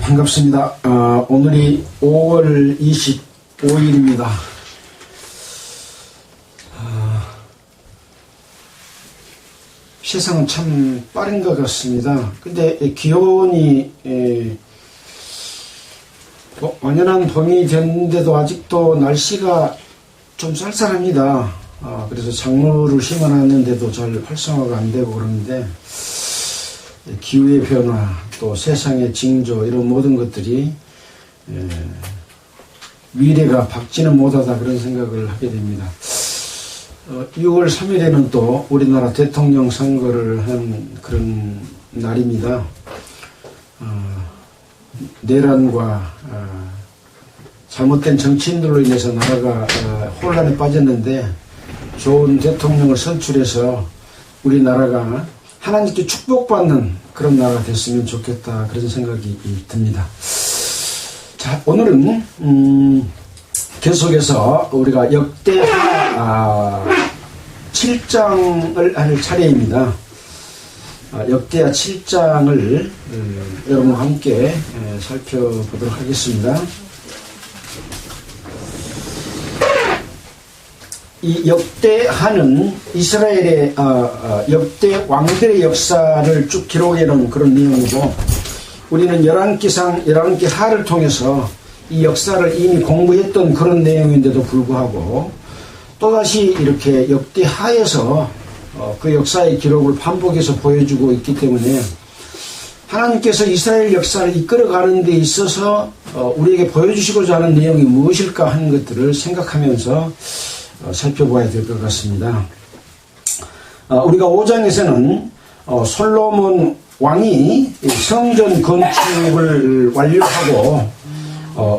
반갑습니다. 오늘이 5월 25일입니다. 세상은 참 빠른 것 같습니다. 근데 기온이 완연한 봄이 됐는데도 아직도 날씨가 좀 쌀쌀합니다. 그래서 작물을 심어놨는데도 잘 활성화가 안 되고 그러는데 기후의 변화, 또 세상의 징조, 이런 모든 것들이 미래가 밝지는 못하다, 그런 생각을 하게 됩니다. 6월 3일에는 또 우리나라 대통령 선거를 한 그런 날입니다. 내란과 잘못된 정치인들로 인해서 나라가 혼란에 빠졌는데 좋은 대통령을 선출해서 우리나라가 하나님께 축복받는 그런 나라가 됐으면 좋겠다, 그런 생각이 듭니다. 자, 오늘은 계속해서 우리가 역대하 7장을 할 차례입니다. 역대하 7장을 여러분과 함께 살펴보도록 하겠습니다. 이 역대하는 이스라엘의 역대 왕들의 역사를 쭉 기록해 놓은 그런 내용이고, 우리는 열왕기상, 열왕기하를 통해서 이 역사를 이미 공부했던 그런 내용인데도 불구하고 또다시 이렇게 역대하에서 그 역사의 기록을 반복해서 보여주고 있기 때문에 하나님께서 이스라엘 역사를 이끌어가는 데 있어서 우리에게 보여주시고자 하는 내용이 무엇일까 하는 것들을 생각하면서 살펴봐야 될 것 같습니다. 우리가 5장에서는 솔로몬 왕이 성전 건축을 완료하고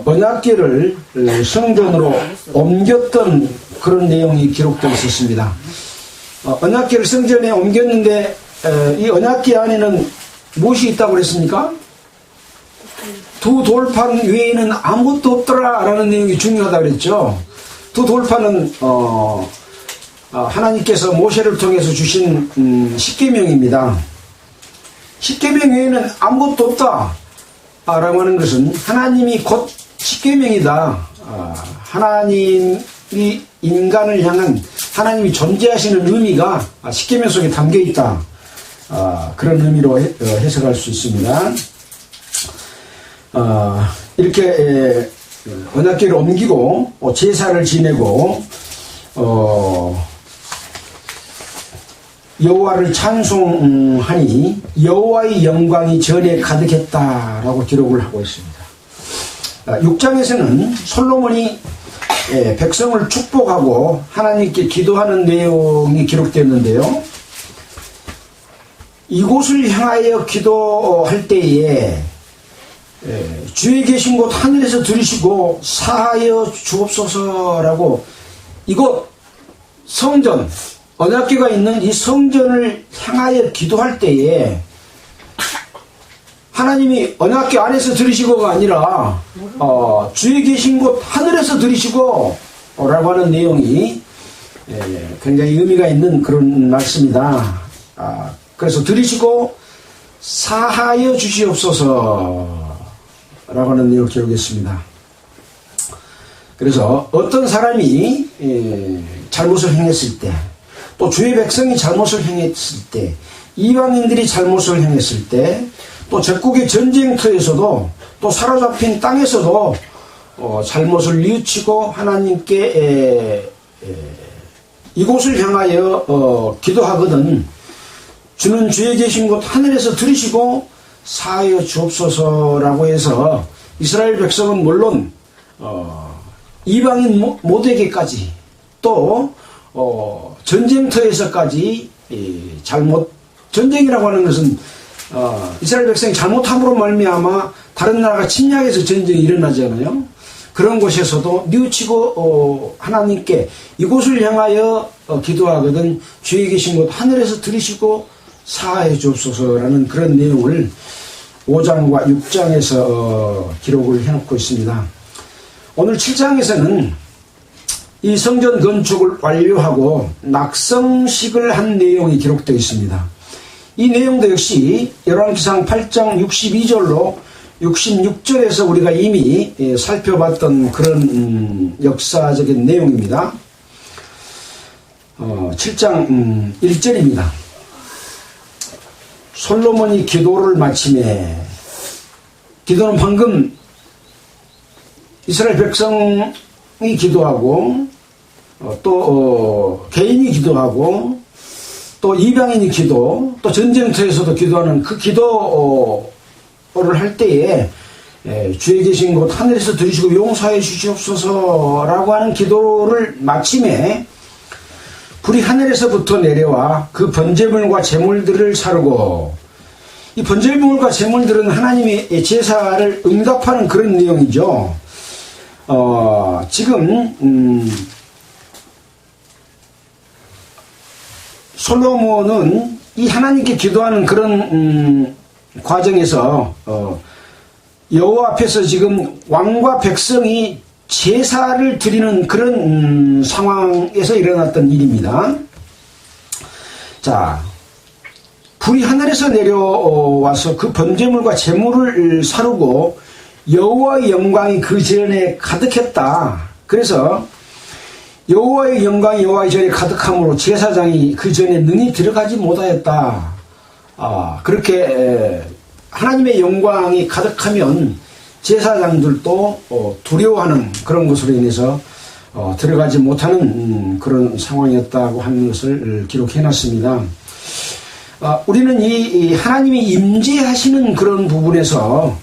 언약궤를 성전으로 옮겼던 그런 내용이 기록되어 있었습니다. 언약궤를 성전에 옮겼는데 이 언약궤 안에는 무엇이 있다고 그랬습니까? 두 돌판 외에는 아무것도 없더라 라는 내용이 중요하다고 그랬죠. 두 돌판은 하나님께서 모세를 통해서 주신 십계명입니다. 십계명 외에는 아무것도 없다 라고 하는 것은 하나님이 곧 십계명이다. 하나님이 인간을 향한 하나님이 존재하시는 의미가 십계명 속에 담겨 있다. 그런 의미로 해석할 수 있습니다. 이렇게 언약궤를 옮기고 제사를 지내고 여호와를 찬송하니 여호와의 영광이 전에 가득했다라고 기록을 하고 있습니다. 6장에서는 솔로몬이 백성을 축복하고 하나님께 기도하는 내용이 기록되었는데요. 이곳을 향하여 기도할 때에 주에 계신 곳 하늘에서 들으시고 사하여 주옵소서라고, 이곳 성전, 언약궤가 있는 이 성전을 향하여 기도할 때에 하나님이 언약궤 안에서 들으시고가 아니라 주에 계신 곳 하늘에서 들으시고 라고 하는 내용이 굉장히 의미가 있는 그런 말씀이다. 그래서 들으시고 사하여 주시옵소서 라고 하는 내용을 기록했습니다. 그래서 어떤 사람이 잘못을 행했을 때, 또 주의 백성이 잘못을 행했을 때, 이방인들이 잘못을 행했을 때, 또 적국의 전쟁터에서도, 또 사로잡힌 땅에서도 잘못을 뉘우치고 하나님께 이곳을 향하여 기도하거든 주는 주에 계신 곳 하늘에서 들으시고 사하여 주옵소서라고 해서 이스라엘 백성은 물론 이방인 모두에게까지, 또 전쟁터에서까지 전쟁이라고 하는 것은 이스라엘 백성이 잘못함으로 말미암아 다른 나라가 침략해서 전쟁이 일어나잖아요. 그런 곳에서도 뉘우치고 하나님께 이곳을 향하여 기도하거든 주에 계신 곳 하늘에서 들으시고 사하여 주옵소서라는 그런 내용을 5장과 6장에서 기록을 해놓고 있습니다. 오늘 7장에서는 이 성전 건축을 완료하고 낙성식을 한 내용이 기록되어 있습니다. 이 내용도 역시 열왕기상 8장 62절로 66절에서 우리가 이미 살펴봤던 그런 역사적인 내용입니다. 7장 1절입니다. 솔로몬이 기도를 마치매, 기도는 방금 이스라엘 백성이 기도하고 또 개인이 기도하고 또 이방인이 기도, 또 전쟁터에서도 기도하는 그 기도를 할 때에 주에 계신 곳 하늘에서 들으시고 용서해 주시옵소서라고 하는 기도를 마침에 불이 하늘에서부터 내려와 그 번제물과 제물들을 사르고, 이 번제물과 제물들은 하나님의 제사를 응답하는 그런 내용이죠. 지금 솔로몬은 이 하나님께 기도하는 그런 과정에서 여호와 앞에서 지금 왕과 백성이 제사를 드리는 그런 상황에서 일어났던 일입니다. 자, 불이 하늘에서 내려와서 그 번제물과 제물을 사르고 여호와의 영광이 그 전에 가득했다. 그래서 여호와의 영광이 여호와의 전에 가득함으로 제사장이 그 전에 능히 들어가지 못하였다. 그렇게 하나님의 영광이 가득하면 제사장들도 두려워하는 그런 것으로 인해서 들어가지 못하는 그런 상황이었다고 하는 것을 기록해놨습니다. 우리는 이 하나님이 임재하시는 그런 부분에서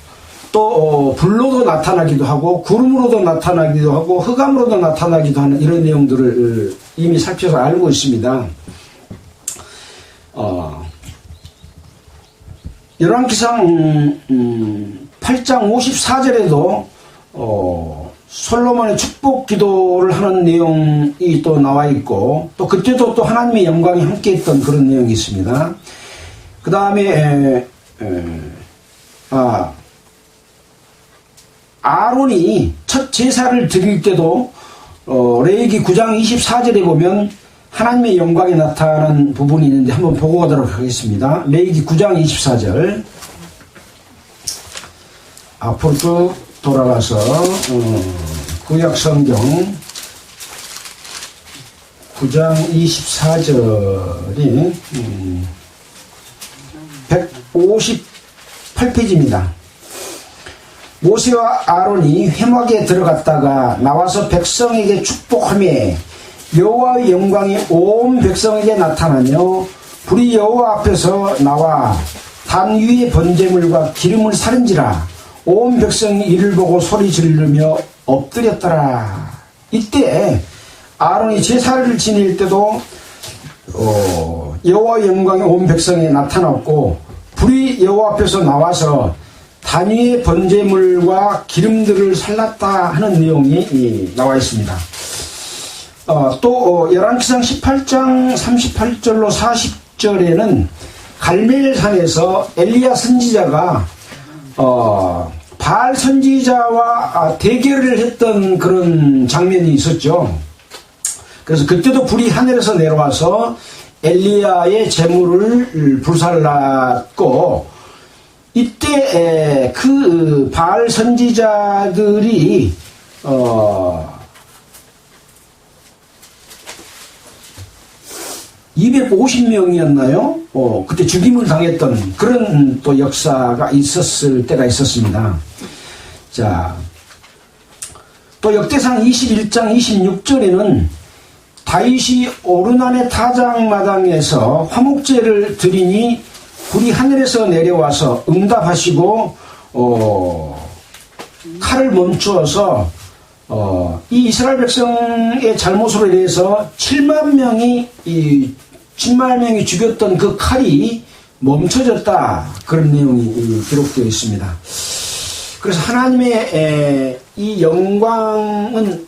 또 불로도 나타나기도 하고 구름으로도 나타나기도 하고 흑암으로도 나타나기도 하는 이런 내용들을 이미 살펴서 알고 있습니다. 열왕기상 8장 54절에도 솔로몬의 축복 기도를 하는 내용이 또 나와 있고, 또 그때도 또 하나님의 영광이 함께 했던 그런 내용이 있습니다. 그 다음에 아론이 첫 제사를 드릴 때도 레위기 9장 24절에 보면 하나님의 영광이 나타나는 부분이 있는데 한번 보고 가도록 하겠습니다. 레위기 9장 24절. 앞으로 쭉 돌아가서 구약성경 9장 24절이 158페이지입니다. 모세와 아론이 회막에 들어갔다가 나와서 백성에게 축복하며 여호와의 영광이 온 백성에게 나타나며 불이 여호와 앞에서 나와 단 위에 번제물과 기름을 사른지라 온 백성이 이를 보고 소리 지르며 엎드렸더라. 이때 아론이 제사를 지낼 때도 여호와의 영광이 온 백성에 나타났고, 불이 여호와 앞에서 나와서 단위의 번제물과 기름들을 살랐다 하는 내용이 나와 있습니다. 또 열왕기상 18장 38절로 40절에는 갈멜산에서 엘리야 선지자가 바알 선지자와 대결을 했던 그런 장면이 있었죠. 그래서 그때도 불이 하늘에서 내려와서 엘리야의 제물을 불살랐고, 이때 그 바알 선지자들이 250명이었나요? 그때 죽임을 당했던 그런 또 역사가 있었을 때가 있었습니다. 자, 또 역대상 21장 26절에는 다윗이 오르난의 타작마당에서 화목제를 드리니 불이 하늘에서 내려와서 응답하시고 칼을 멈추어서 이 이스라엘 백성의 잘못으로 인해서 7만 명이 죽였던 그 칼이 멈춰졌다. 그런 내용이 기록되어 있습니다. 그래서 하나님의 이 영광은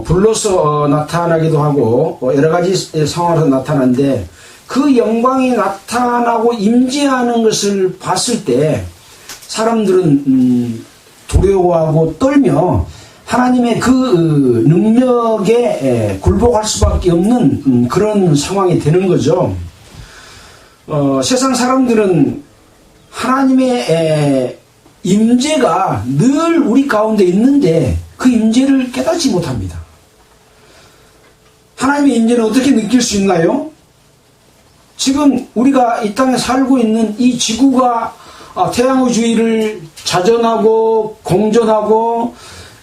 불로서 나타나기도 하고 여러 가지 상황에서 나타나는데, 그 영광이 나타나고 임재하는 것을 봤을 때 사람들은 두려워하고 떨며 하나님의 그 능력에 굴복할 수밖에 없는 그런 상황이 되는 거죠. 세상 사람들은 하나님의 임재가 늘 우리 가운데 있는데 그 임재를 깨닫지 못합니다. 하나님의 임재는 어떻게 느낄 수 있나요? 지금 우리가 이 땅에 살고 있는 이 지구가 태양의 주위를 자전하고 공전하고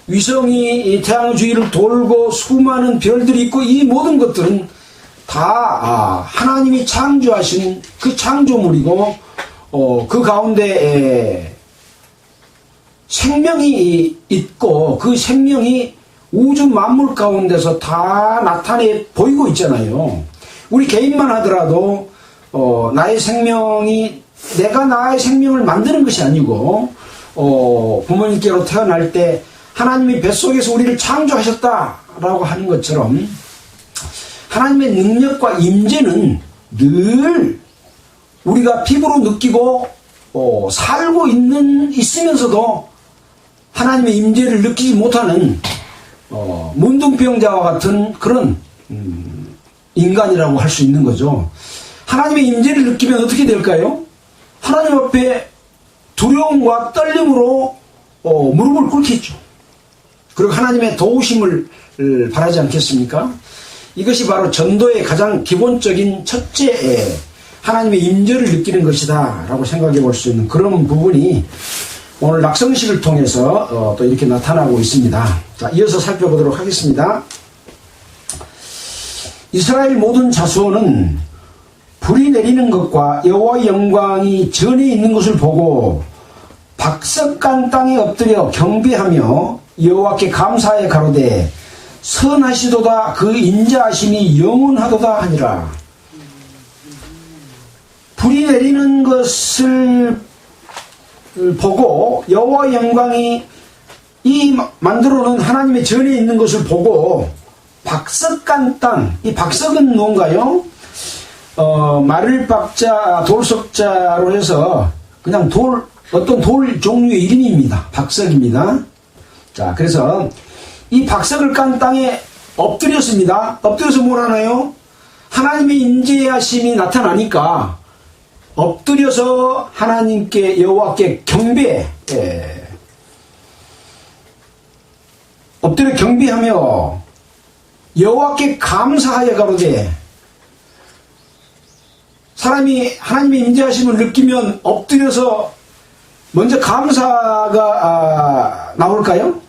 위성이 태양의 주위를 돌고 수많은 별들이 있고 이 모든 것들은 다 하나님이 창조하신 그 창조물이고 그 가운데 생명이 있고 그 생명이 우주 만물 가운데서 다 나타내 보이고 있잖아요. 우리 개인만 하더라도 나의 생명이 내가 나의 생명을 만드는 것이 아니고 부모님께로 태어날 때 하나님이 뱃속에서 우리를 창조하셨다라고 하는 것처럼 하나님의 능력과 임재는 늘 우리가 피부로 느끼고 살고 있으면서도 하나님의 임재를 느끼지 못하는 문둥병자와 같은 그런 인간이라고 할 수 있는 거죠. 하나님의 임재를 느끼면 어떻게 될까요? 하나님 앞에 두려움과 떨림으로 무릎을 꿇겠죠. 그리고 하나님의 도우심을 바라지 않겠습니까? 이것이 바로 전도의 가장 기본적인 첫째 하나님의 임재를 느끼는 것이다 라고 생각해 볼 수 있는 그런 부분이 오늘 낙성식을 통해서 또 이렇게 나타나고 있습니다. 자, 이어서 살펴보도록 하겠습니다. 이스라엘 모든 자손은 불이 내리는 것과 여호와의 영광이 전에 있는 것을 보고 박석간 땅에 엎드려 경배하며 여호와께 감사하여 가로되 선하시도다 그 인자하심이 영원하도다 하니라. 불이 내리는 것을 보고 여호와의 영광이 이 만들어놓은 하나님의 전에 있는 것을 보고 박석간 땅, 이 박석은 뭔가요? 마를박자, 돌석자로 해서 그냥 어떤 돌 종류의 이름입니다. 박석입니다. 자, 그래서 이 박석을 깐 땅에 엎드렸습니다. 엎드려서 뭘 하나요? 하나님의 임재하심이 나타나니까 엎드려서 하나님께 여호와께 엎드려 경배하며 여호와께 감사하여 가로되 사람이 하나님의 임재하심을 느끼면 엎드려서 먼저 감사가 나올까요?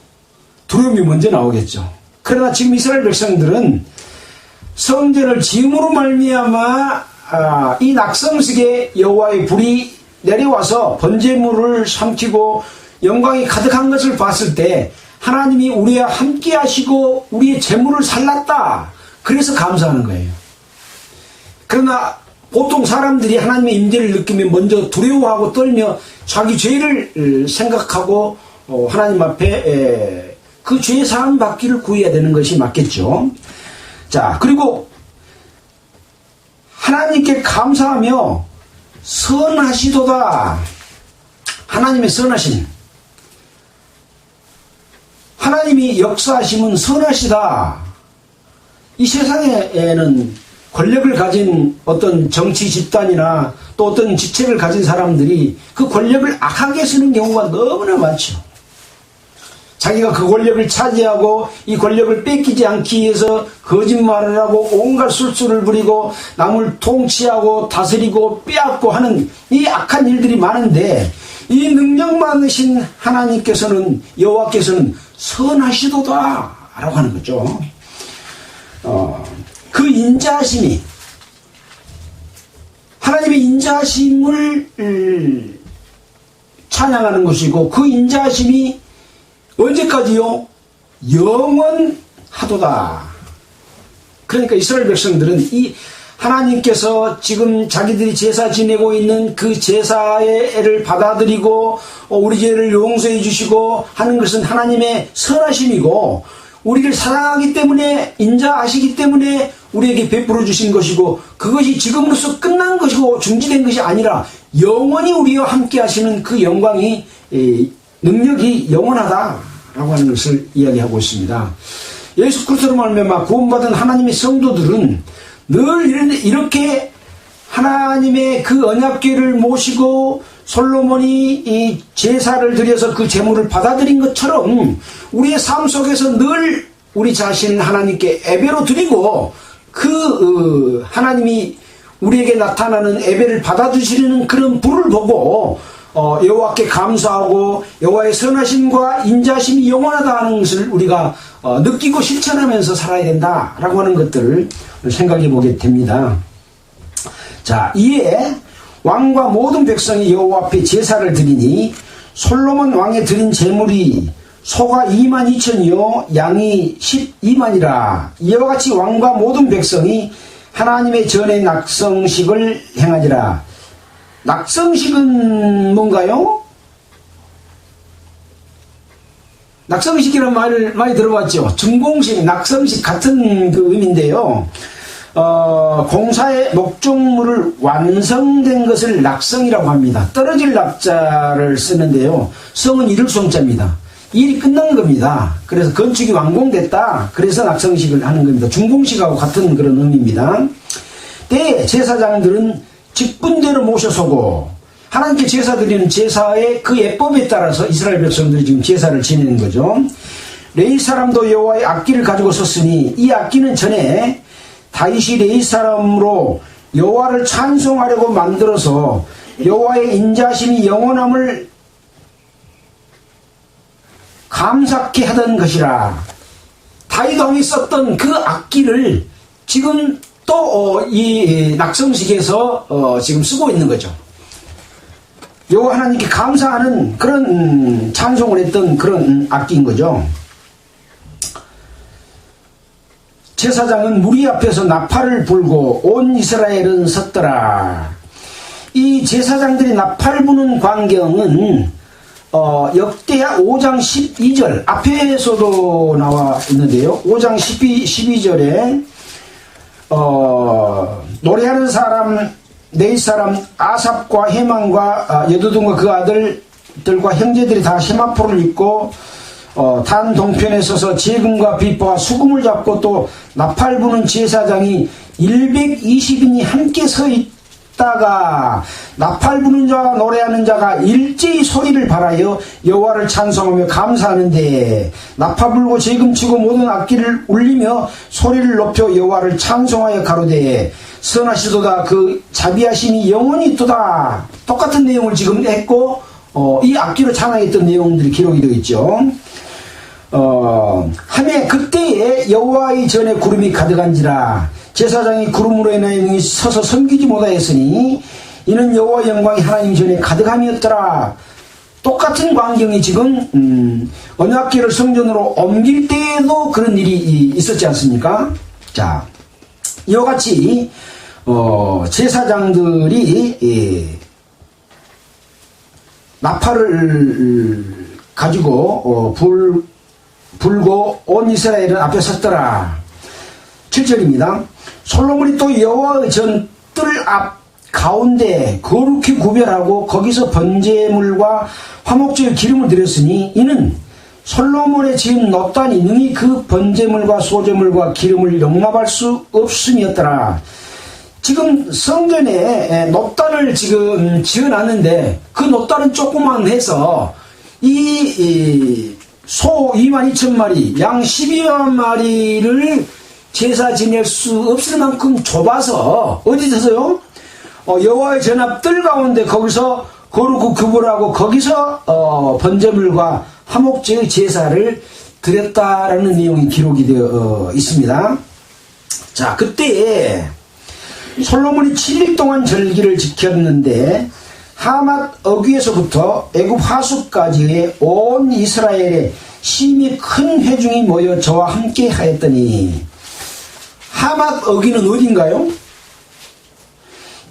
두려움이 먼저 나오겠죠. 그러나 지금 이스라엘 백성들은 성전을 지음으로 말미암아 이 낙성식에 여호와의 불이 내려와서 번제물을 삼키고 영광이 가득한 것을 봤을 때 하나님이 우리와 함께 하시고 우리의 재물을 살랐다. 그래서 감사하는 거예요. 그러나 보통 사람들이 하나님의 임재를 느끼면 먼저 두려워하고 떨며 자기 죄를 생각하고 하나님 앞에 그 죄 사함 받기를 구해야 되는 것이 맞겠죠. 자, 그리고 하나님께 감사하며 선하시도다. 하나님의 선하심. 하나님이 역사하심은 선하시다. 이 세상에는 권력을 가진 어떤 정치 집단이나 또 어떤 직책을 가진 사람들이 그 권력을 악하게 쓰는 경우가 너무나 많죠. 자기가 그 권력을 차지하고 이 권력을 뺏기지 않기 위해서 거짓말을 하고 온갖 술수를 부리고 남을 통치하고 다스리고 빼앗고 하는 이 악한 일들이 많은데 이 능력 많으신 하나님께서는 여호와께서는 선하시도다 라고 하는 거죠. 그 인자하심이 하나님의 인자하심을 찬양하는 것이고 그 인자하심이 언제까지요? 영원하도다. 그러니까 이스라엘 백성들은 이 하나님께서 지금 자기들이 제사 지내고 있는 그 제사를 받아들이고 우리 죄를 용서해 주시고 하는 것은 하나님의 선하심이고 우리를 사랑하기 때문에 인자하시기 때문에 우리에게 베풀어 주신 것이고 그것이 지금으로서 끝난 것이고 중지된 것이 아니라 영원히 우리와 함께 하시는 그 영광이 능력이 영원하다라고 하는 것을 이야기하고 있습니다. 예수 그리스도로 말미암아 구원받은 하나님의 성도들은 늘 이렇게 하나님의 그 언약궤를 모시고 솔로몬이 이 제사를 드려서 그 제물을 받아들인 것처럼 우리의 삶 속에서 늘 우리 자신을 하나님께 예배로 드리고 그 하나님이 우리에게 나타나는 예배를 받아주시는 그런 불을 보고 여호와께 감사하고 여호와의 선하심과 인자심이 영원하다 하는 것을 우리가 느끼고 실천하면서 살아야 된다라고 하는 것들을 생각해 보게 됩니다. 자, 이에 왕과 모든 백성이 여호와 앞에 제사를 드리니 솔로몬 왕에 드린 제물이 소가 22,000이요 양이 12만이라. 이와 같이 왕과 모든 백성이 하나님의 전에 낙성식을 행하니라. 낙성식은 뭔가요? 낙성식이라는 말을 많이 들어봤죠. 준공식, 낙성식 같은 그 의미인데요. 공사의 목적물을 완성된 것을 낙성이라고 합니다. 떨어질 낙자를 쓰는데요. 성은 이룰 성자입니다. 일이 끝난 겁니다. 그래서 건축이 완공됐다. 그래서 낙성식을 하는 겁니다. 준공식하고 같은 그런 의미입니다. 때에 제사장들은 직분대로 모셔서고 하나님께 제사 드리는 제사의 그 예법에 따라서 이스라엘 백성들이 지금 제사를 지내는 거죠. 레위 사람도 여호와의 악기를 가지고 섰으니 이 악기는 전에 다윗이 레위 사람으로 여호와를 찬송하려고 만들어서 여호와의 인자심이 영원함을 감사케 하던 것이라. 다윗 왕이 썼던 그 악기를 지금 또 이 낙성식에서 지금 쓰고 있는 거죠. 여호와 하나님께 감사하는 그런 찬송을 했던 그런 악기인 거죠. 제사장은 무리 앞에서 나팔을 불고 온 이스라엘은 섰더라. 이 제사장들이 나팔 부는 광경은 역대하 5장 12절 앞에서도 나와 있는데요. 5장 12절에 노래하는 사람 네이 사람 아삽과 헤만과 여두둔과 그 아들들과 형제들이 다 세마포를 입고 단 동편에 서서 재금과 비포와 수금을 잡고 또 나팔 부는 제사장이 120인이 함께 서 있다가 나팔 부는 자와 노래하는 자가 일제히 소리를 발하여 여호와를 찬송하며 감사하는데 나팔 불고 재금 치고 모든 악기를 울리며 소리를 높여 여호와를 찬송하여 가로되 선하시도다 그 자비하심이 영원히 있도다. 똑같은 내용을 지금 했고 이 악기로 찬양했던 내용들이 기록이 되어 있죠. 하매 그때에 여호와의 전에 구름이 가득한지라. 제사장이 구름으로 인하여 능히 서서 섬기지 못하였으니 이는 여호와의 영광이 하나님 전에 가득함이었더라. 똑같은 광경이 지금 언약궤를 성전으로 옮길 때에도 그런 일이 있었지 않습니까? 자, 이와 같이 제사장들이 나팔을 가지고 불고 온 이스라엘은 앞에 섰더라. 7절입니다. 솔로몬이 또 여호와의 전 뜰 앞 가운데 거룩히 구별하고 거기서 번제물과 화목제의 기름을 드렸으니 이는 솔로몬의 지은 놋단이 능히 그 번제물과 소제물과 기름을 용납할 수 없음이었더라. 지금 성전에 놋단을 지금 지어놨는데 그 놋단은 조금만 해서 이 소 22,000마리, 양 12만 마리를 제사 지낼 수 없을 만큼 좁아서 어디 서서요? 여호와의 전합 뜰 가운데 거기서 거룩히 구별하고 거기서 번제물과 화목제의 제사를 드렸다라는 내용이 기록이 되어 있습니다. 자, 그때에 솔로몬이 7일 동안 절기를 지켰는데 하맛 어귀에서부터 애굽 하수까지의 온 이스라엘에 심히 큰 회중이 모여 저와 함께 하였더니. 하맛 어귀는 어딘가요?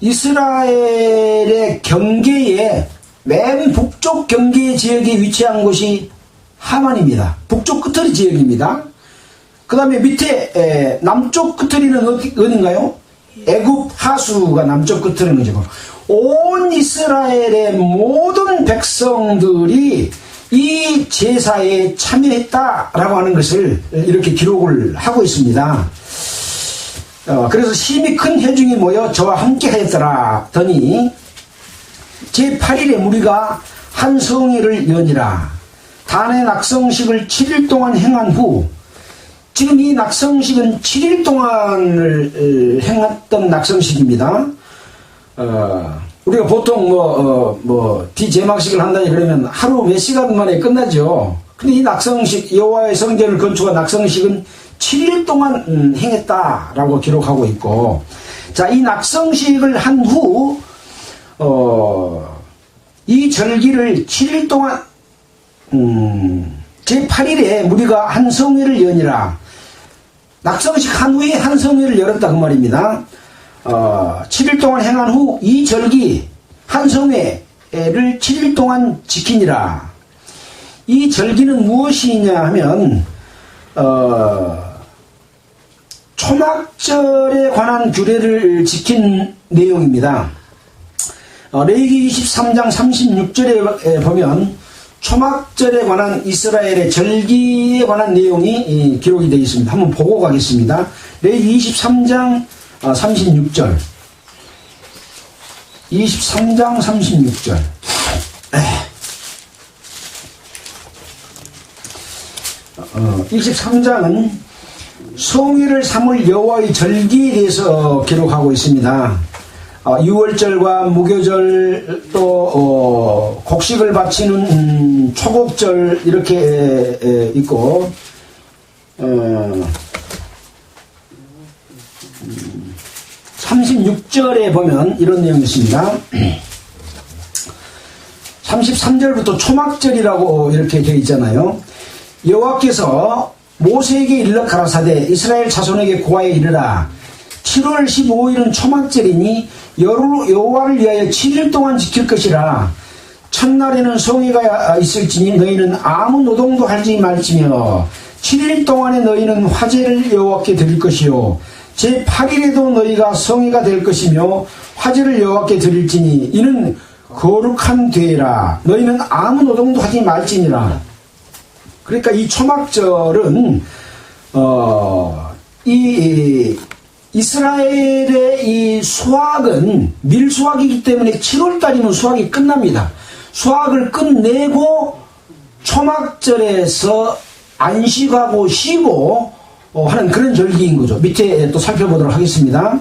이스라엘의 경계에 맨 북쪽 경계 지역에 위치한 곳이 하만입니다. 북쪽 끝터리 지역입니다. 그 다음에 밑에 남쪽 끝터리는 어딘가요? 애굽 하수가 남쪽 끝터리는 거죠. 온 이스라엘의 모든 백성들이 이 제사에 참여했다라고 하는 것을 이렇게 기록을 하고 있습니다. 그래서 심히 큰 회중이 모여 저와 함께 하였더라 더니 제8일에 무리가 한 성회를 여니라. 단의 낙성식을 7일 동안 행한 후, 지금 이 낙성식은 7일 동안을 행했던 낙성식입니다. 우리가 보통 비제막식을 한다니 그러면 하루 몇 시간 만에 끝나죠. 근데 이 낙성식, 여호와의 성전을 건축한 낙성식은 7일 동안 행했다라고 기록하고 있고, 자, 이 낙성식을 한 후, 이 절기를 7일 동안, 제8일에 무리가 한 성회를 여니라. 낙성식 한 후에 한 성회를 열었다 그 말입니다. 7일 동안 행한 후 이 절기 한 성회를 7일 동안 지키니라. 이 절기는 무엇이냐 하면 초막절에 관한 규례를 지킨 내용입니다. 레위기 23장 36절에 보면 초막절에 관한 이스라엘의 절기에 관한 내용이 기록이 되어 있습니다. 한번 보고 가겠습니다. 레위기 23장 36절. 23장 36절. 23장은 성회를 삼을 여호와의 절기에 대해서 기록하고 있습니다. 유월절과 무교절, 또 곡식을 바치는 초곡절 이렇게 있고, 36절에 보면 이런 내용이 있습니다. 33절부터 초막절이라고 이렇게 되어 있잖아요. 여호와께서 모세에게 일러 가라사대 이스라엘 자손에게 고하여 이르라. 7월 15일은 초막절이니 여호와를 위하여 7일 동안 지킬 것이라. 첫날에는 성회가 있을지니 너희는 아무 노동도 하지 말지며 7일 동안에 너희는 화제를 여호와께 드릴 것이요 제8일에도 너희가 성회가 될 것이며 화제를 여호와께 드릴지니 이는 거룩한 되라. 너희는 아무 노동도 하지 말지니라. 그러니까 이 초막절은 이스라엘의 이 수확은 밀수확이기 때문에 7월달이면 수확이 끝납니다. 수확을 끝내고 초막절에서 안식하고 쉬고 하는 그런 절기인 거죠. 밑에 또 살펴보도록 하겠습니다.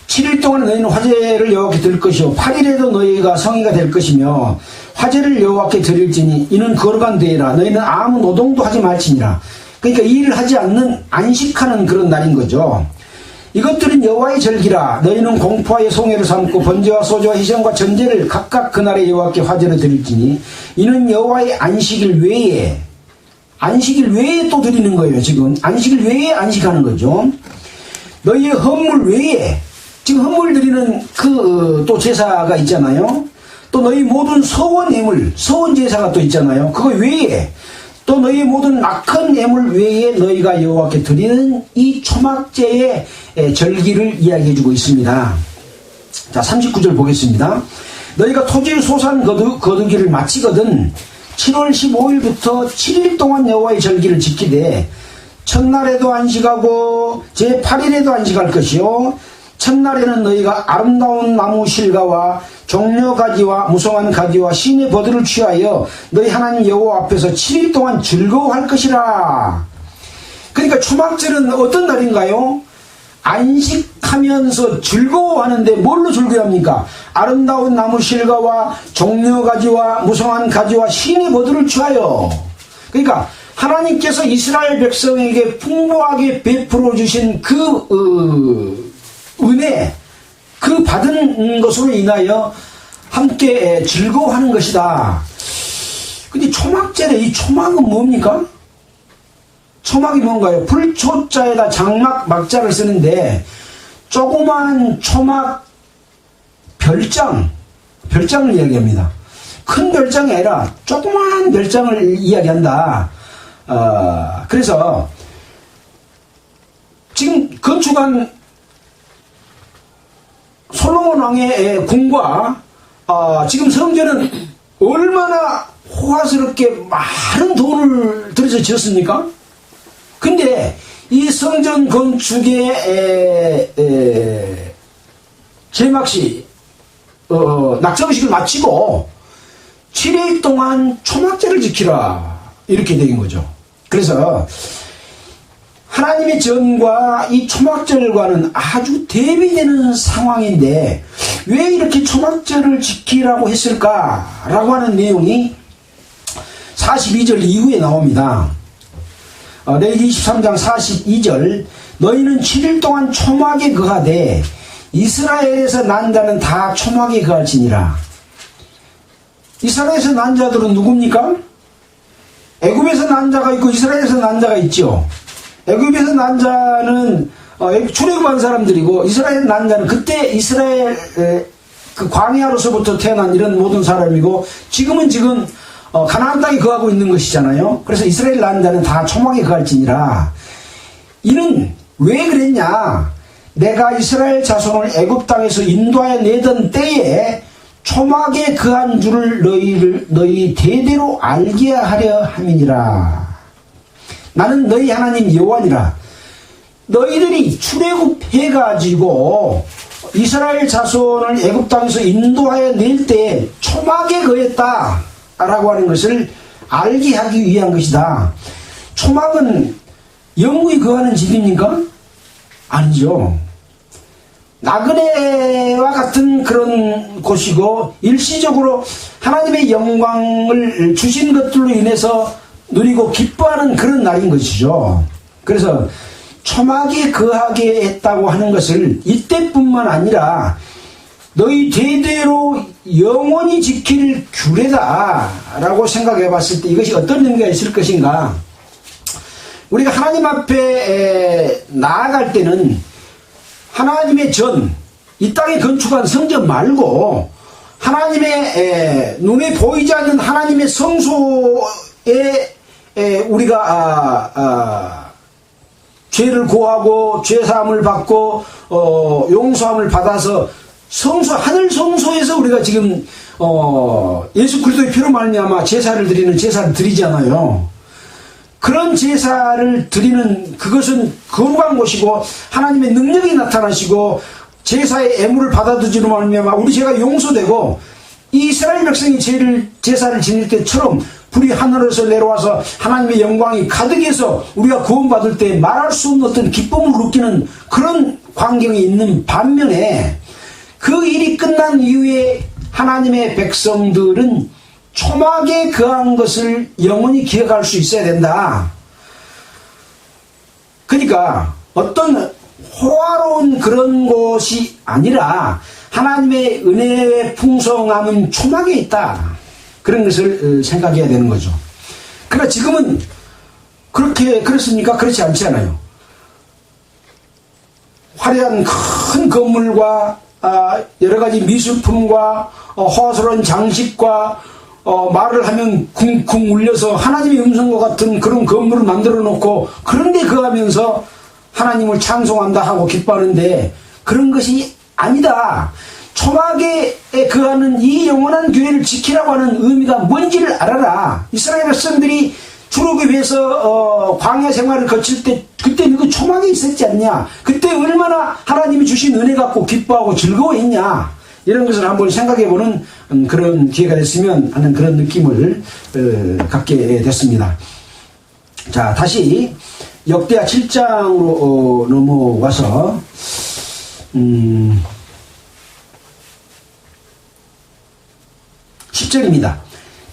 7일 동안 너희는 화제를 여호와께 드릴 것이요 8일에도 너희가 성회가 될 것이며 화제를 여호와께 드릴지니 이는 거룩한 데이라. 너희는 아무 노동도 하지 말지니라. 그러니까 일을 하지 않는 안식하는 그런 날인 거죠. 이것들은 여호와의 절기라. 너희는 공포하여 송해를 삼고 번제와 소제와 희생과 전제를 각각 그날에 여호와께 화제를 드릴지니 이는 여호와의 안식일 외에 또 드리는 거예요. 지금 안식일 외에 안식하는 거죠. 너희의 헌물 외에 지금 헌물 드리는 또 제사가 있잖아요. 또 너희 모든 서원 예물, 서원 제사가 또 있잖아요. 그거 외에 또 너희 모든 낙헌 예물 외에 너희가 여호와께 드리는 이 초막제의 절기를 이야기해주고 있습니다. 자, 39절 보겠습니다. 너희가 토지의 소산 거두기를 마치거든 7월 15일부터 7일 동안 여호와의 절기를 지키되 첫날에도 안식하고 제8일에도 안식할 것이요 첫날에는 너희가 아름다운 나무 실과와 종려가지와 무성한 가지와 신의 버들을 취하여 너희 하나님 여호와 앞에서 7일 동안 즐거워할 것이라. 그러니까 초막절은 어떤 날인가요? 안식하면서 즐거워하는데 뭘로 즐거워합니까? 아름다운 나무 실과와 종려가지와 무성한 가지와 신의 버들을 취하여. 그러니까 하나님께서 이스라엘 백성에게 풍부하게 베풀어 주신 그 은혜, 그 받은 것으로 인하여 함께 즐거워하는 것이다. 근데 초막절에 이 초막은 뭡니까? 초막이 뭔가요? 불초자에다 장막 막자를 쓰는데 조그만 초막 별장을 이야기합니다. 큰 별장이 아니라 조그만 별장을 이야기한다. 그래서 지금 건축한 솔로몬 왕의 궁과 지금 성전은 얼마나 호화스럽게 많은 돈을 들여서 지었습니까? 근데 이 성전 건축의 제막시 낙성식을 마치고 7일 동안 초막절을 지키라 이렇게 된 거죠. 그래서 하나님의 전과 이 초막절과는 아주 대비되는 상황인데 왜 이렇게 초막절을 지키라고 했을까라고 하는 내용이 42절 이후에 나옵니다. 레위기 23장 42절 너희는 7일 동안 초막에 거하되 이스라엘에서 난 자는 다 초막에 거할지니라. 이스라엘에서 난 자들은 누굽니까? 애굽에서 난 자가 있고 이스라엘에서 난 자가 있죠. 애굽에서 난 자는 출애굽한 사람들이고 이스라엘 난 자는 그때 이스라엘 그 광야로서부터 태어난 이런 모든 사람이고 지금 가나안 땅에 거하고 있는 것이잖아요. 그래서 이스라엘 난 자는 다 초막에 거할지니라. 이는 왜 그랬냐? 내가 이스라엘 자손을 애굽 땅에서 인도하여 내던 때에 초막에 거한 줄을 너희 대대로 알게 하려 함이니라. 나는 너희 하나님 여호와니라. 너희들이 출애굽해가지고 이스라엘 자손을 애굽 땅에서 인도하여 낼 때에 초막에 거했다라고 하는 것을 알게 하기 위한 것이다. 초막은 영웅이 거하는 집입니까? 아니죠. 나그네와 같은 그런 곳이고 일시적으로 하나님의 영광을 주신 것들로 인해서 누리고 기뻐하는 그런 날인 것이죠. 그래서 초막에 거하게 했다고 하는 것을 이때뿐만 아니라 너희 대대로 영원히 지킬 규례다라고 생각해 봤을 때 이것이 어떤 의미가 있을 것인가. 우리가 하나님 앞에 나아갈 때는 하나님의 이 땅에 건축한 성전 말고 하나님의 눈에 보이지 않는 하나님의 성소에 우리가 죄를 고하고 죄사함을 받고 용서함을 받아서 하늘 성소에서 우리가 지금 예수 그리스도의 피로 말미암아 제사를 드리잖아요. 그런 제사를 드리는 그것은 거룩한 곳이고 하나님의 능력이 나타나시고 제사의 애물을 받아들이는 말미암아 우리 죄가 용서되고 이스라엘 백성이 제사를 지낼 때처럼 불이 하늘에서 내려와서 하나님의 영광이 가득해서 우리가 구원받을 때 말할 수 없는 어떤 기쁨을 느끼는 그런 광경이 있는 반면에 그 일이 끝난 이후에 하나님의 백성들은 초막에 거한 것을 영원히 기억할 수 있어야 된다. 그러니까 어떤 호화로운 그런 곳이 아니라 하나님의 은혜의 풍성함은 초막에 있다. 그런 것을 생각해야 되는 거죠. 그러나 지금은 그렇습니까? 그렇지 않잖아요. 화려한 큰 건물과 여러 가지 미술품과 호화스러운 장식과 말을 하면 쿵쿵 울려서 하나님의 음성과 같은 그런 건물을 만들어 놓고 그런데 거하면서 하나님을 찬송한다 하고 기뻐하는데 그런 것이 아니다. 초막에 거하는 이 영원한 교회를 지키라고 하는 의미가 뭔지를 알아라. 이스라엘 백성들이 출애굽해서 광야 생활을 거칠 때 그때 그 초막에 있었지 않냐. 그때 얼마나 하나님이 주신 은혜 갖고 기뻐하고 즐거워했냐. 이런 것을 한번 생각해보는 그런 기회가 됐으면 하는 그런 느낌을 갖게 됐습니다. 자, 다시 역대하 7장으로 넘어와서 10절입니다.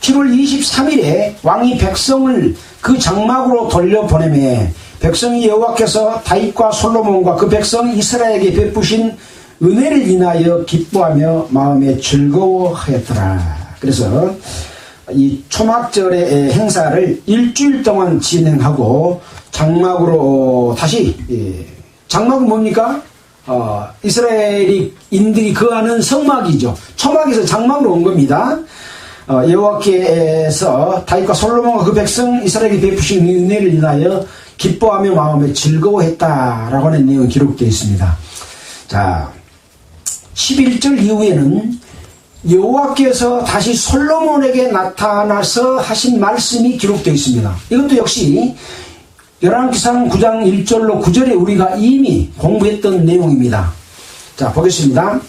7월 23일에 왕이 백성을 그 장막으로 돌려보내매 백성이 여호와께서 다윗과 솔로몬과 그 백성 이스라엘에게 베푸신 은혜를 인하여 기뻐하며 마음에 즐거워하였더라. 그래서 이 초막절의 행사를 일주일 동안 진행하고 장막으로 다시 장막은 뭡니까? 이스라엘인들이 거하는 성막이죠. 초막에서 장막으로 온 겁니다. 여호와께서 다윗과 솔로몬과 그 백성 이스라엘에게 베푸신 은혜를 인하여 기뻐하며 마음에 즐거워했다라고 하는 내용이 기록되어 있습니다. 자, 11절 이후에는 여호와께서 다시 솔로몬에게 나타나서 하신 말씀이 기록되어 있습니다. 이것도 역시 열왕기상 9장 1절로 9절에 우리가 이미 공부했던 내용입니다. 자, 보겠습니다.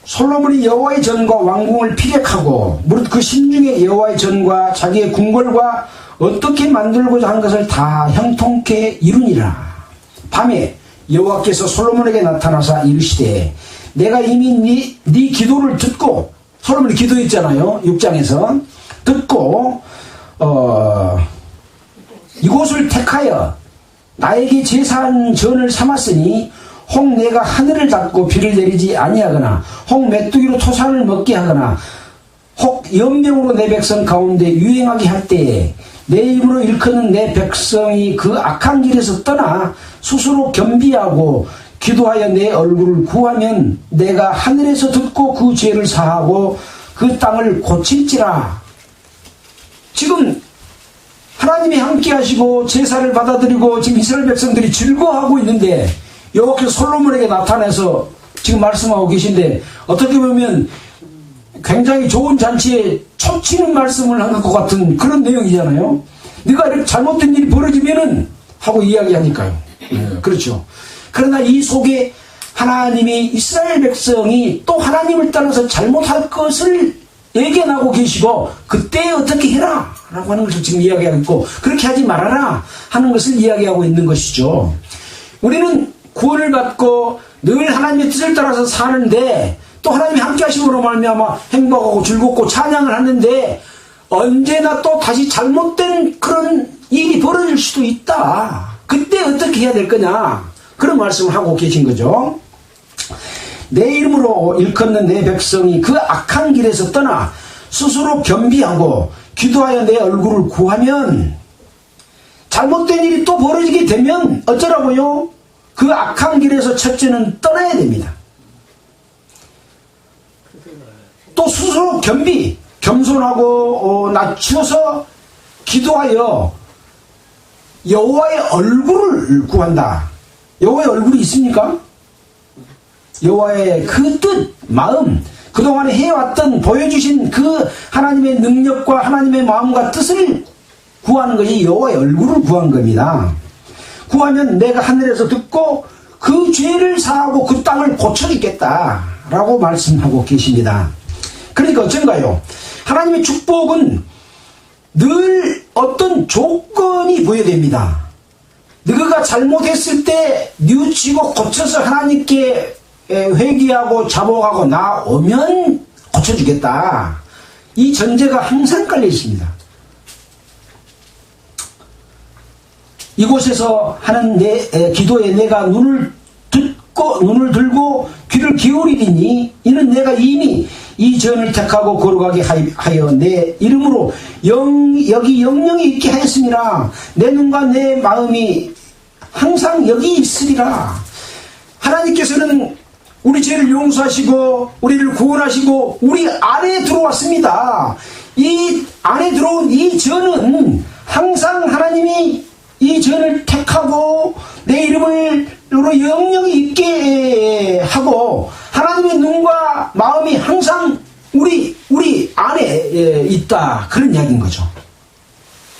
솔로몬이 여호와의 전과 왕궁을 피력하고 무릇 그 심중에 여호와의 전과 자기의 궁궐과 어떻게 만들고자 한 것을 다 형통케 이루니라. 밤에 여호와께서 솔로몬에게 나타나사 이르시되 내가 이미 네 기도를 듣고, 솔로몬이 기도했잖아요. 6장에서 듣고 이곳을 택하여 나에게 제사한 전을 삼았으니 혹 내가 하늘을 닫고 비를 내리지 아니하거나 혹 메뚜기로 토산을 먹게 하거나 혹 연병으로 내 백성 가운데 유행하게 할 때에 내 입으로 일컫는 내 백성이 그 악한 길에서 떠나 스스로 겸비하고 기도하여 내 얼굴을 구하면 내가 하늘에서 듣고 그 죄를 사하고 그 땅을 고칠지라. 지금 하나님이 함께 하시고 제사를 받아들이고 지금 이스라엘 백성들이 즐거워하고 있는데 여호와께서 솔로몬에게 나타나서 지금 말씀하고 계신데, 어떻게 보면 굉장히 좋은 잔치에 촉치는 말씀을 한 것 같은 그런 내용이잖아요. 네가 이렇게 잘못된 일이 벌어지면은 하고 이야기하니까요. 그렇죠. 그러나 이 속에 하나님이 이스라엘 백성이 또 하나님을 따라서 잘못할 것을 예견하고 계시고 그때 어떻게 해라 라고 하는 것을 지금 이야기하고 있고, 그렇게 하지 말아라 하는 것을 이야기하고 있는 것이죠. 우리는 구원을 받고 늘 하나님의 뜻을 따라서 사는데 또 하나님이 함께 하심으로 말미암아 행복하고 즐겁고 찬양을 하는데 언제나 또 다시 잘못된 그런 일이 벌어질 수도 있다. 그때 어떻게 해야 될 거냐, 그런 말씀을 하고 계신 거죠. 내 이름으로 일컫는 내 백성이 그 악한 길에서 떠나 스스로 겸비하고 기도하여 내 얼굴을 구하면, 잘못된 일이 또 벌어지게 되면 어쩌라고요? 그 악한 길에서 첫째는 떠나야 됩니다. 또 스스로 겸손하고 낮추어서 기도하여 여호와의 얼굴을 구한다. 여호와의 얼굴이 있습니까? 여호와의 그 뜻, 마음, 그동안에 해왔던 보여주신 그 하나님의 능력과 하나님의 마음과 뜻을 구하는 것이 여호와의 얼굴을 구한 겁니다. 구하면 내가 하늘에서 듣고 그 죄를 사하고 그 땅을 고쳐주겠다라고 말씀하고 계십니다. 그러니까 어쩐가요? 하나님의 축복은 늘 어떤 조건이 부여됩니다. 너가 잘못했을 때 뉘우치고 고쳐서 하나님께 회개하고 자복하고 나오면 고쳐주겠다. 이 전제가 항상 깔려 있습니다. 이곳에서 하는 내 기도에 내가 눈을 들고 귀를 기울이리니 이는 내가 이미 이 전을 택하고 거룩하게 하여 내 이름으로 여기 영영이 있게 하였습니다. 내 눈과 내 마음이 항상 여기 있으리라. 하나님께서는 우리 죄를 용서하시고 우리를 구원하시고 우리 안에 들어왔습니다. 이 안에 들어온 이 전은 항상 하나님이 이 전을 택하고 내 이름으로 영영이 있게 하고 하나님의 눈과 마음이 항상 우리 안에 있다, 그런 이야기인 거죠.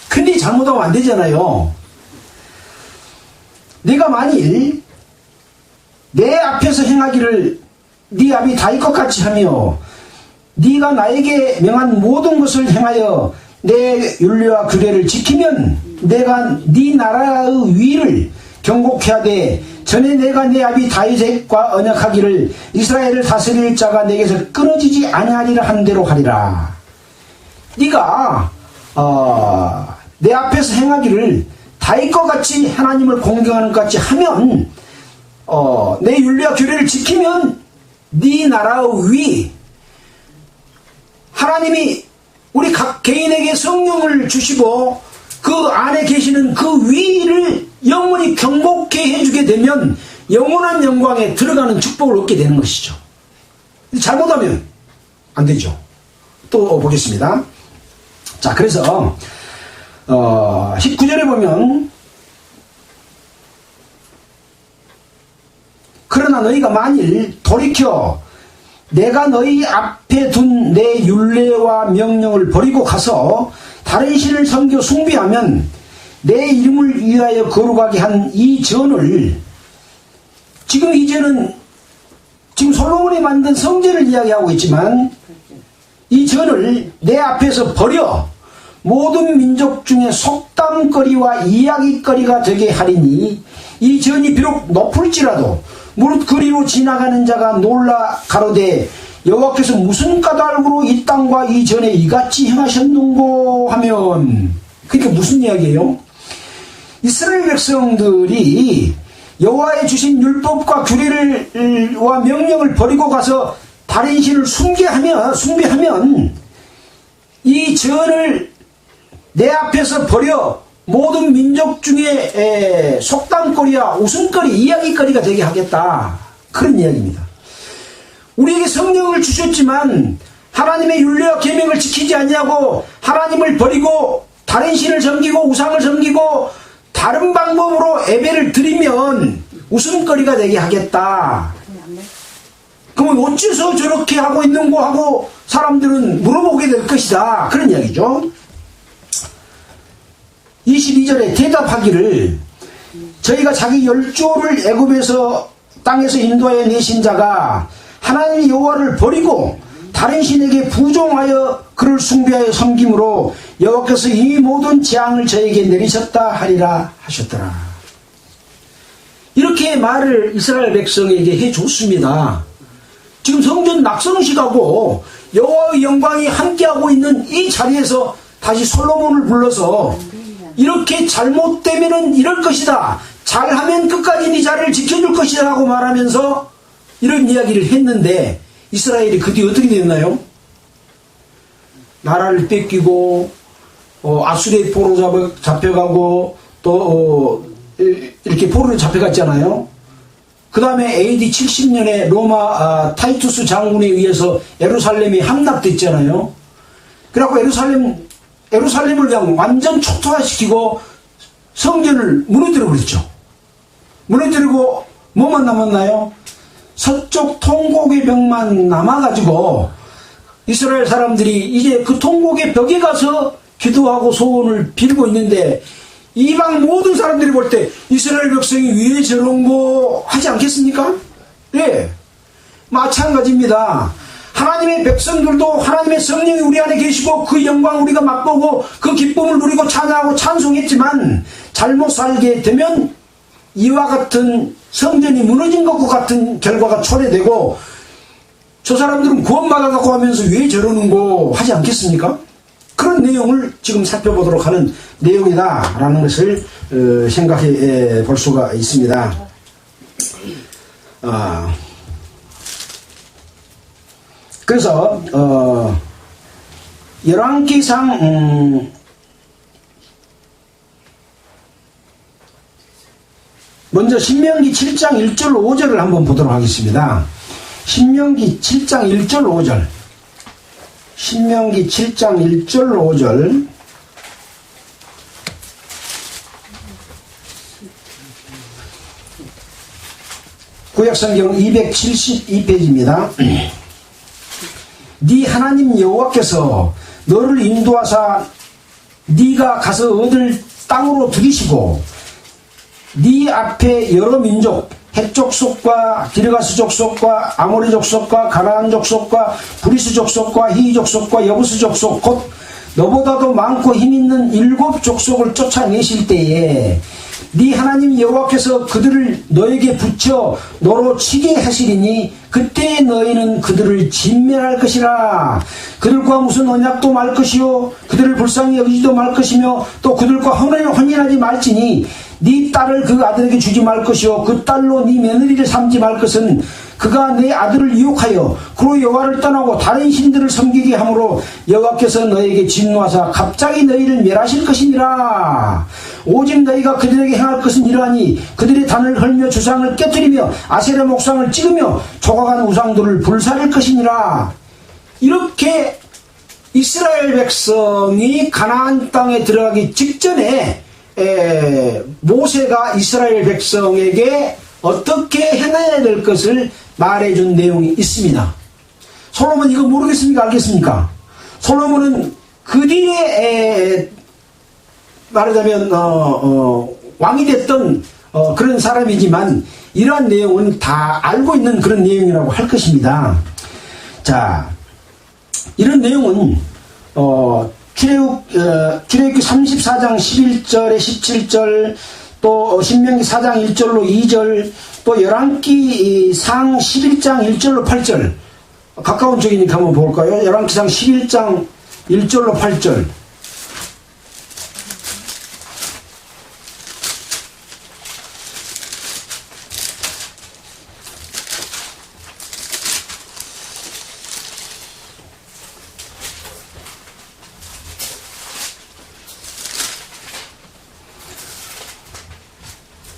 근데 잘못하면 안 되잖아요. 내가 만일 내 앞에서 행하기를 네 앞이 다윗과 같이 하며 네가 나에게 명한 모든 것을 행하여 내 율례와 규례를 지키면 내가 네 나라의 위를 경고케 하되 전에 내가 내 아비 다윗과 언약하기를 이스라엘을 다스릴 자가 내게서 끊어지지 아니하리라 한 대로 하리라. 네가 내 앞에서 행하기를 다윗과 같이 하나님을 공경하는 것 같이 하면 내 율례와 규례를 지키면 네 나라의 위, 하나님이 우리 각 개인에게 성령을 주시고 그 안에 계시는 그 위를 영원히 경복케 해주게 되면 영원한 영광에 들어가는 축복을 얻게 되는 것이죠. 잘못하면 안 되죠. 또 보겠습니다. 자, 그래서 19절에 보면 그러나 너희가 만일 돌이켜 내가 너희 앞에 둔 내 율례와 명령을 버리고 가서 다른 신을 섬겨 숭배하면 내 이름을 위하여 거룩하게 한 이 전을, 지금 이 전은 지금 솔로몬이 만든 성전을 이야기하고 있지만 이 전을 내 앞에서 버려 모든 민족 중에 속담거리와 이야기거리가 되게 하리니 이 전이 비록 높을지라도 무릇 그리로 지나가는 자가 놀라 가로되 여호와께서 무슨 까닭으로 이 땅과 이 전에 이같이 행하셨는고 하면, 그러니까 무슨 이야기예요? 이스라엘 백성들이 여호와의 주신 율법과 규례와 명령을 버리고 가서 다른 신을 숭배하면 이 전을 내 앞에서 버려 모든 민족 중에 속담거리와 웃음거리, 이야기거리가 되게 하겠다. 그런 이야기입니다. 우리에게 성령을 주셨지만 하나님의 율례와 계명을 지키지 아니하고 하나님을 버리고 다른 신을 섬기고 우상을 섬기고 다른 방법으로 예배를 드리면 웃음거리가 되게 하겠다. 그러면 어째서 저렇게 하고 있는고 하고 사람들은 물어보게 될 것이다. 그런 이야기죠. 22절에 대답하기를 저희가 자기 열조를 애굽에서 땅에서 인도하여 내신 자가 하나님 여호와를 버리고 다른 신에게 부종하여 그를 숭배하여 섬김으로 여호와께서 이 모든 재앙을 저에게 내리셨다 하리라 하셨더라. 이렇게 말을 이스라엘 백성에게 해줬습니다. 지금 성전 낙성식하고 여호와의 영광이 함께하고 있는 이 자리에서 다시 솔로몬을 불러서 이렇게 잘못되면은 이럴 것이다, 잘하면 끝까지 네 자리를 지켜줄 것이다 하고 말하면서 이런 이야기를 했는데 이스라엘이 그 뒤에 어떻게 됐나요? 나라를 뺏기고 아수리의 포로 잡혀가고 또 이렇게 포로로 잡혀갔잖아요. 그 다음에 AD 70년에 로마 타이투스 장군에 의해서 예루살렘이 함락됐잖아요. 그래갖고 예루살렘을 그냥 완전 초토화시키고 성전을 무너뜨려 버렸죠. 무너뜨리고 뭐만 남았나요? 서쪽 통곡의 벽만 남아가지고 이스라엘 사람들이 이제 그 통곡의 벽에 가서 기도하고 소원을 빌고 있는데 이방 모든 사람들이 볼 때 이스라엘 백성이 왜 저런 거 하지 않겠습니까? 예, 마찬가지입니다. 하나님의 백성들도 하나님의 성령이 우리 안에 계시고 그 영광 우리가 맛보고 그 기쁨을 누리고 찬양하고 찬송했지만 잘못 살게 되면 이와 같은 성전이 무너진 것과 같은 결과가 초래되고 저 사람들은 구원받아갖고 하면서 왜 저러는고 하지 않겠습니까? 그런 내용을 지금 살펴보도록 하는 내용이다라는 것을 생각해 볼 수가 있습니다. 그래서 열왕기상 먼저 신명기 7장 1절 5절을 한번 보도록 하겠습니다. 신명기 7장 1절 5절 신명기 7장 1절 5절 구약성경 272페이지입니다. 네 하나님 여호와께서 너를 인도하사 네가 가서 얻을 땅으로 들이시고 네 앞에 여러 민족 헷 족속과 기르가스 족속과 아모리 족속과 가나안 족속과 브리스 족속과 히위 족속과 여부스 족속 곧 너보다도 많고 힘있는 7 족속을 쫓아내실 때에 네 하나님 여호와께서 그들을 너에게 붙여 너로 치게 하시리니 그때 너희는 그들을 진멸할 것이라. 그들과 무슨 언약도 말 것이요 그들을 불쌍히 여기지도 말 것이며 또 그들과 혼인하지 말지니 네 딸을 그 아들에게 주지 말 것이요 그 딸로 네 며느리를 삼지 말 것은 그가 내 아들을 유혹하여 그로 여호와를 떠나고 다른 신들을 섬기게 하므로 여호와께서 너에게 진노하사 갑자기 너희를 멸하실 것이니라. 오직 너희가 그들에게 행할 것은 이러하니 그들의 단을 헐며 주상을 깨뜨리며 아세라 목상을 찍으며 조각한 우상들을 불사를 것이니라. 이렇게 이스라엘 백성이 가나안 땅에 들어가기 직전에 모세가 이스라엘 백성에게 어떻게 행해야 될 것을 말해준 내용이 있습니다. 솔로몬 이거 모르겠습니까? 알겠습니까? 솔로몬은 그 뒤에 말하자면 왕이 됐던 그런 사람이지만 이러한 내용은 다 알고 있는 그런 내용이라고 할 것입니다. 자, 이런 내용은 출애굽기 34장 11절에 17절, 또 신명기 4장 1절로 2절, 또 열왕기상 11장 1절로 8절, 가까운 쪽이니까 한번 볼까요? 열왕기상 11장 1절로 8절.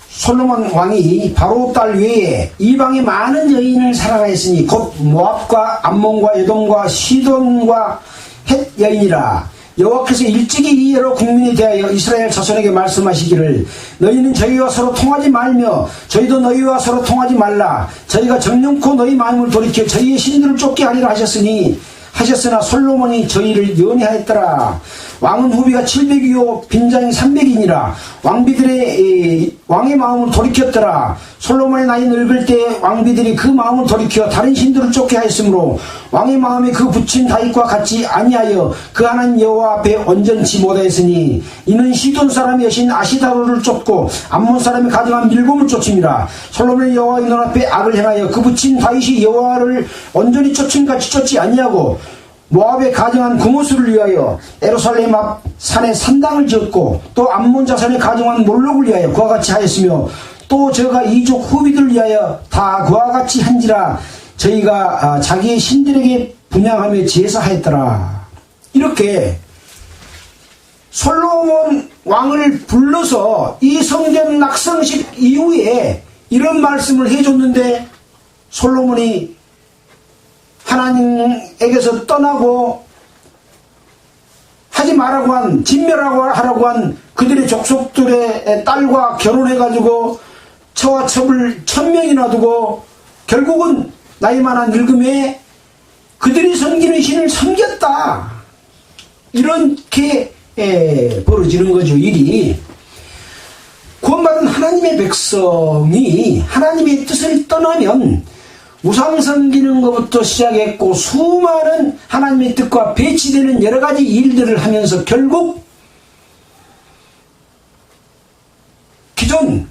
솔로몬 왕이 바로 딸 외에 이방의 많은 여인을 사랑하였으니 곧 모압과 암몬과 에돔과 시돈과 헷 여인이라. 여호와께서 일찍이 이 여러 국민에 대하여 이스라엘 자손에게 말씀하시기를 너희는 저희와 서로 통하지 말며 저희도 너희와 서로 통하지 말라. 저희가 정령코 너희 마음을 돌이켜 저희의 신들을 쫓게 하리라 하셨으나 솔로몬이 저희를 연애하였더라. 왕은 후비가 700이요 빈장이 300이니라. 왕의 마음을 돌이켰더라. 솔로몬의 나이 늙을 때 왕비들이 그 마음을 돌이켜 다른 신들을 쫓게 하였으므로 왕의 마음이 그 붙인 다윗과 같이 아니하여 그 하나님 여호와 앞에 온전치 못하였으니 이는 시돈 사람의 여신 아시다로를 쫓고 암몬 사람이 가져간 밀곰을 쫓음이라. 솔로몬의 여호와의 눈앞에 악을 행하여 그 붙인 다윗이 여호와를 온전히 쫓음같이 쫓지 아니하고 모압에 가정한 구모스를 위하여 예루살렘 앞 산에 산당을 지었고 또 암몬 자손에 가정한 몰록을 위하여 그와 같이 하였으며 또 저가 이족 후비들을 위하여 다 그와 같이 한지라. 저희가 자기의 신들에게 분향하며 제사하였더라. 이렇게 솔로몬 왕을 불러서 이 성전 낙성식 이후에 이런 말씀을 해줬는데 솔로몬이 하나님에게서 떠나고 하지 말라고 한, 진멸하라고 한 그들의 족속들의 딸과 결혼해가지고 처와 첩을 1000명이나 두고 결국은 나이 많아 늙음에 그들이 섬기는 신을 섬겼다. 이렇게 벌어지는 거죠, 일이. 구원받은 하나님의 백성이 하나님의 뜻을 떠나면 우상 섬기는 것부터 시작했고 수많은 하나님의 뜻과 배치되는 여러 가지 일들을 하면서 결국 기존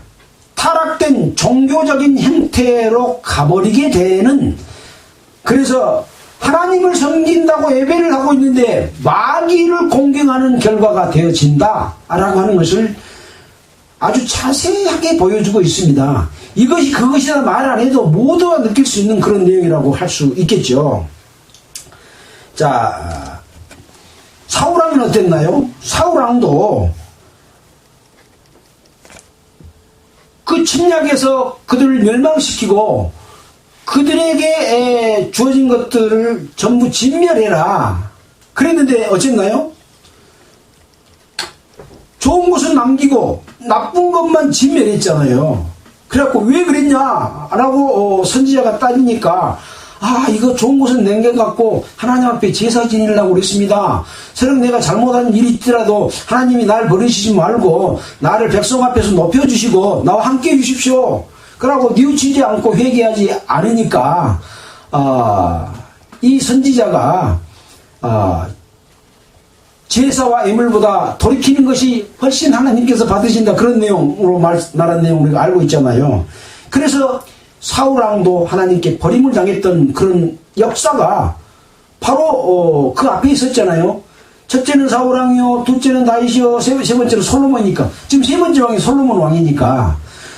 타락된 종교적인 형태로 가버리게 되는, 그래서 하나님을 섬긴다고 예배를 하고 있는데 마귀를 공경하는 결과가 되어진다라고 하는 것을 아주 자세하게 보여주고 있습니다. 이것이 그것이다 말 안 해도 모두가 느낄 수 있는 그런 내용이라고 할 수 있겠죠. 자, 사울왕은 어땠나요? 사울왕도 그 침략에서 그들을 멸망시키고 그들에게 주어진 것들을 전부 진멸해라 그랬는데 어쨌나요? 좋은 것은 남기고 나쁜 것만 진멸했잖아요. 그래갖고 왜 그랬냐라고 선지자가 따지니까 이거 좋은 것은 남겨갖고 하나님 앞에 제사 지내려고 그랬습니다. 설령 내가 잘못한 일이 있더라도 하나님이 날 버리시지 말고 나를 백성 앞에서 높여주시고 나와 함께 해주십시오. 그러고 뉘우치지 않고 회개하지 않으니까 이 선지자가 제사와 예물보다 돌이키는 것이 훨씬 하나님께서 받으신다, 그런 내용으로 말한 내용 우리가 알고 있잖아요. 그래서 사울왕도 하나님께 버림을 당했던 그런 역사가 바로 그 앞에 있었잖아요. 첫째는 사울왕이요, 둘째는 다윗이요, 세 번째는 솔로몬이니까, 지금 세 번째 왕이 솔로몬 왕이니까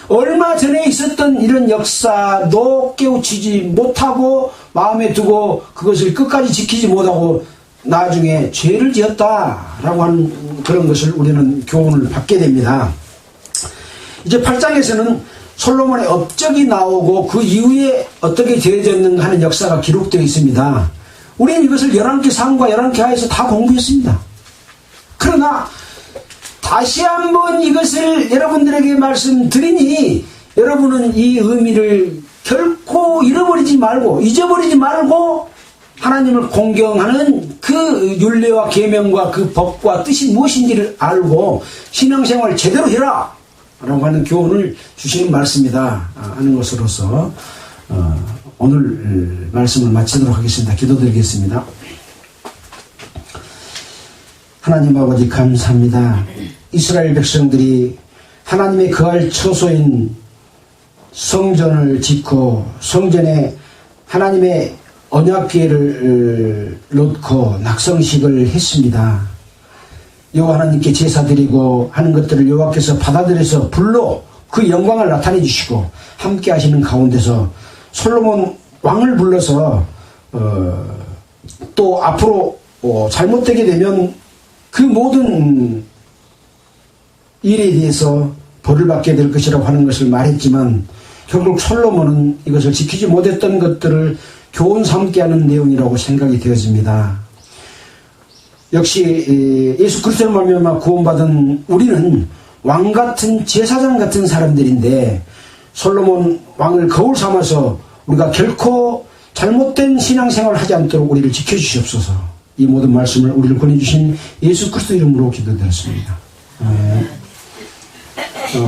얼마 전에 있었던 이런 역사도 깨우치지 못하고 마음에 두고 그것을 끝까지 지키지 못하고 나중에 죄를 지었다라고 하는 그런 것을 우리는 교훈을 받게 됩니다. 이제 8장에서는 솔로몬의 업적이 나오고 그 이후에 어떻게 되어졌는가 하는 역사가 기록되어 있습니다. 우리는 이것을 11개 상과 11개 하에서 다 공부했습니다. 그러나 다시 한번 이것을 여러분들에게 말씀드리니 여러분은 이 의미를 결코 잊어버리지 말고 하나님을 공경하는 그 율례와 계명과 그 법과 뜻이 무엇인지를 알고 신앙생활을 제대로 해라. 라고 하는 교훈을 주시는 말씀이다 하는 것으로서 오늘 말씀을 마치도록 하겠습니다. 기도드리겠습니다. 하나님 아버지 감사합니다. 이스라엘 백성들이 하나님의 거할 처소인 성전을 짓고 성전에 하나님의 언약궤를 놓고 낙성식을 했습니다. 여호와 하나님께 제사드리고 하는 것들을 여호와께서 받아들여서 불로 그 영광을 나타내 주시고 함께 하시는 가운데서 솔로몬 왕을 불러서 또 앞으로 잘못되게 되면 그 모든 일에 대해서 벌을 받게 될 것이라고 하는 것을 말했지만 결국 솔로몬은 이것을 지키지 못했던 것들을 교훈 삼게 하는 내용이라고 생각이 되어집니다. 역시 예수 그리스도를 말미암아 구원받은 우리는 왕같은 제사장 같은 사람들인데 솔로몬 왕을 거울 삼아서 우리가 결코 잘못된 신앙생활을 하지 않도록 우리를 지켜주시옵소서. 이 모든 말씀을 우리를 권해주신 예수 그리스도 이름으로 기도드렸습니다.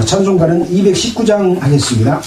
찬송가는 219장 하겠습니다.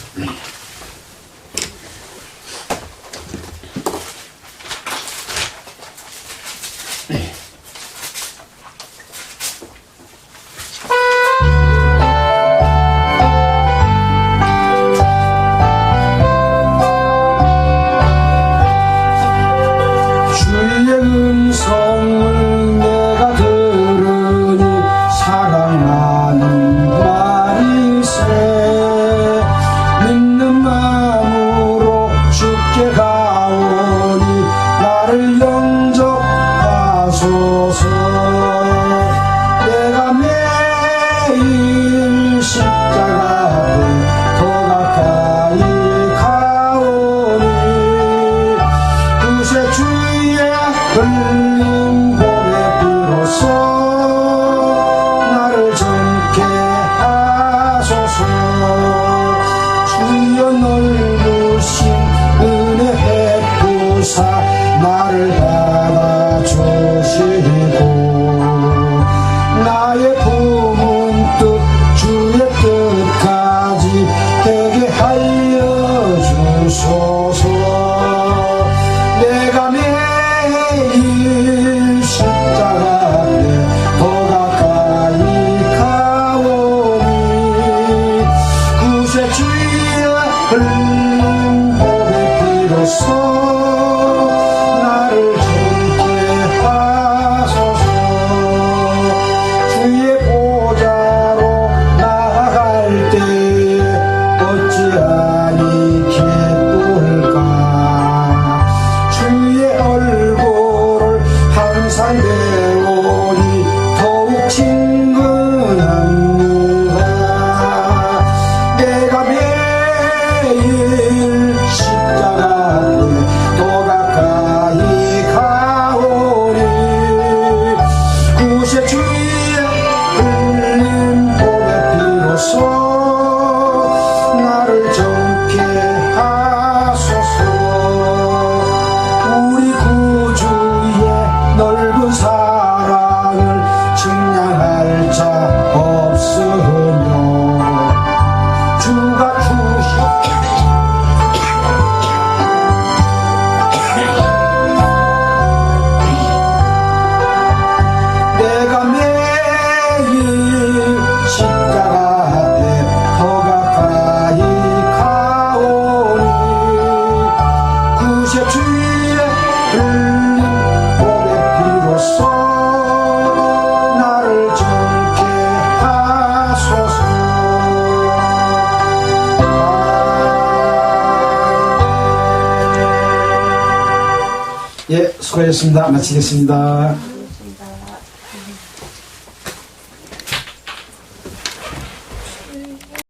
수고하셨습니다. 마치겠습니다.